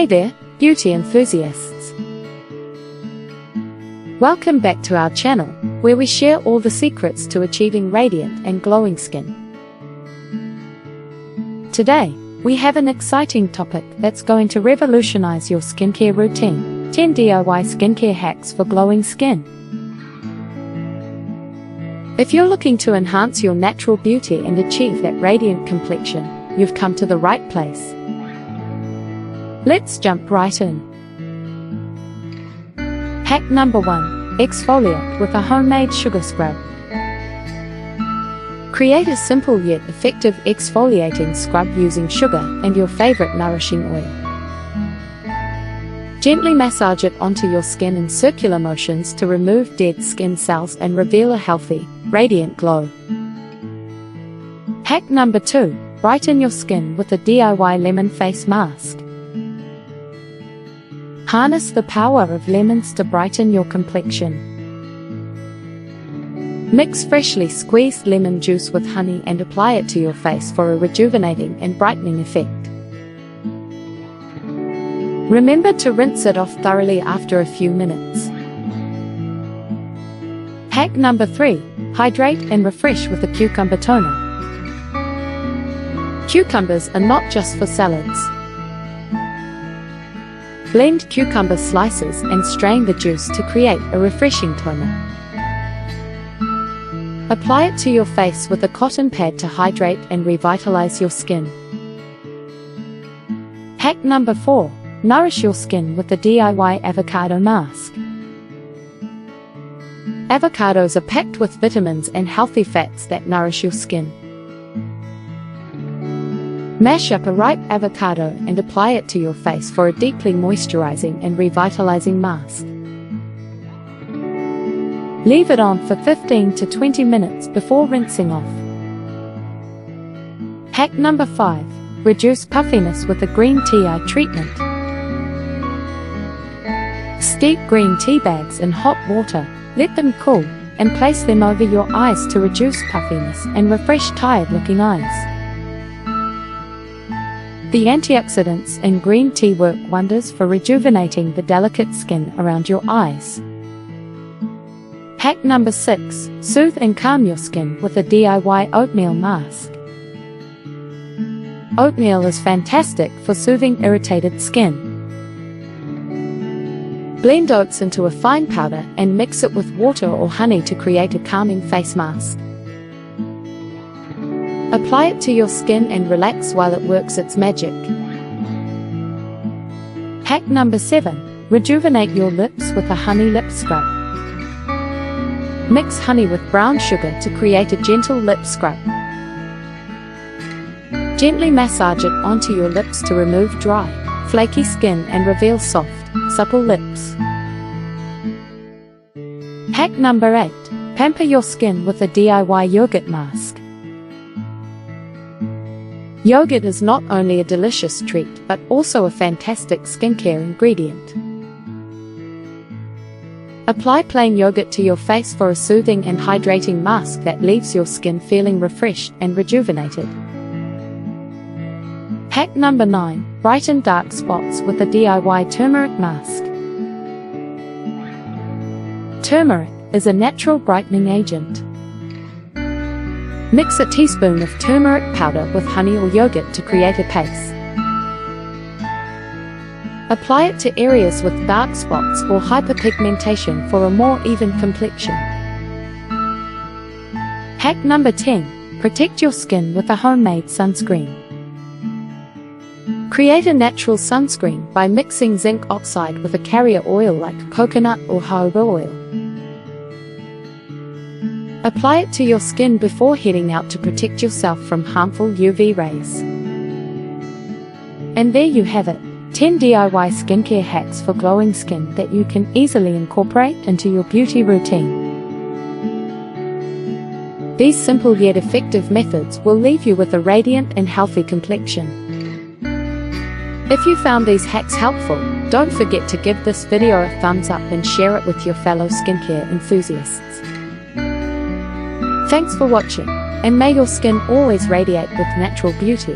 Hey there, beauty enthusiasts! Welcome back to our channel, where we share all the secrets to achieving radiant and glowing skin. Today, we have an exciting topic that's going to revolutionize your skincare routine: 10 DIY skincare hacks for glowing skin. If you're looking to enhance your natural beauty and achieve that radiant complexion, you've come to the right place. Let's jump right in. Hack number 1. Exfoliate with a homemade sugar scrub. Create a simple yet effective exfoliating scrub using sugar and your favorite nourishing oil. Gently massage it onto your skin in circular motions to remove dead skin cells and reveal a healthy, radiant glow. Hack number 2. Brighten your skin with a DIY lemon face mask. Harness the power of lemons to brighten your complexion. Mix freshly squeezed lemon juice with honey and apply it to your face for a rejuvenating and brightening effect. Remember to rinse it off thoroughly after a few minutes. Hack number 3. Hydrate and refresh with a cucumber toner. Cucumbers are not just for salads. Blend cucumber slices and strain the juice to create a refreshing toner. Apply it to your face with a cotton pad to hydrate and revitalize your skin. Hack number 4. Nourish your skin with the DIY avocado mask. Avocados are packed with vitamins and healthy fats that nourish your skin. Mash up a ripe avocado and apply it to your face for a deeply moisturizing and revitalizing mask. Leave it on for 15 to 20 minutes before rinsing off. Hack number 5. Reduce puffiness with a green tea eye treatment. Steep green tea bags in hot water, let them cool, and place them over your eyes to reduce puffiness and refresh tired-looking eyes. The antioxidants in green tea work wonders for rejuvenating the delicate skin around your eyes. Hack number 6. Soothe and calm your skin with a DIY oatmeal mask. Oatmeal is fantastic for soothing irritated skin. Blend oats into a fine powder and mix it with water or honey to create a calming face mask. Apply it to your skin and relax while it works its magic. Hack number 7. Rejuvenate your lips with a honey lip scrub. Mix honey with brown sugar to create a gentle lip scrub. Gently massage it onto your lips to remove dry, flaky skin and reveal soft, supple lips. Hack number 8. Pamper your skin with a DIY yogurt mask. Yogurt is not only a delicious treat but also a fantastic skincare ingredient. Apply plain yogurt to your face for a soothing and hydrating mask that leaves your skin feeling refreshed and rejuvenated. Hack number 9. Brighten dark spots with a DIY turmeric mask. Turmeric is a natural brightening agent. Mix a teaspoon of turmeric powder with honey or yogurt to create a paste. Apply it to areas with dark spots or hyperpigmentation for a more even complexion. Hack number 10. Protect your skin with a homemade sunscreen. Create a natural sunscreen by mixing zinc oxide with a carrier oil like coconut or jojoba oil. Apply it to your skin before heading out to protect yourself from harmful UV rays. And there you have it, 10 DIY skincare hacks for glowing skin that you can easily incorporate into your beauty routine. These simple yet effective methods will leave you with a radiant and healthy complexion. If you found these hacks helpful, don't forget to give this video a thumbs up and share it with your fellow skincare enthusiasts. Thanks for watching, and may your skin always radiate with natural beauty.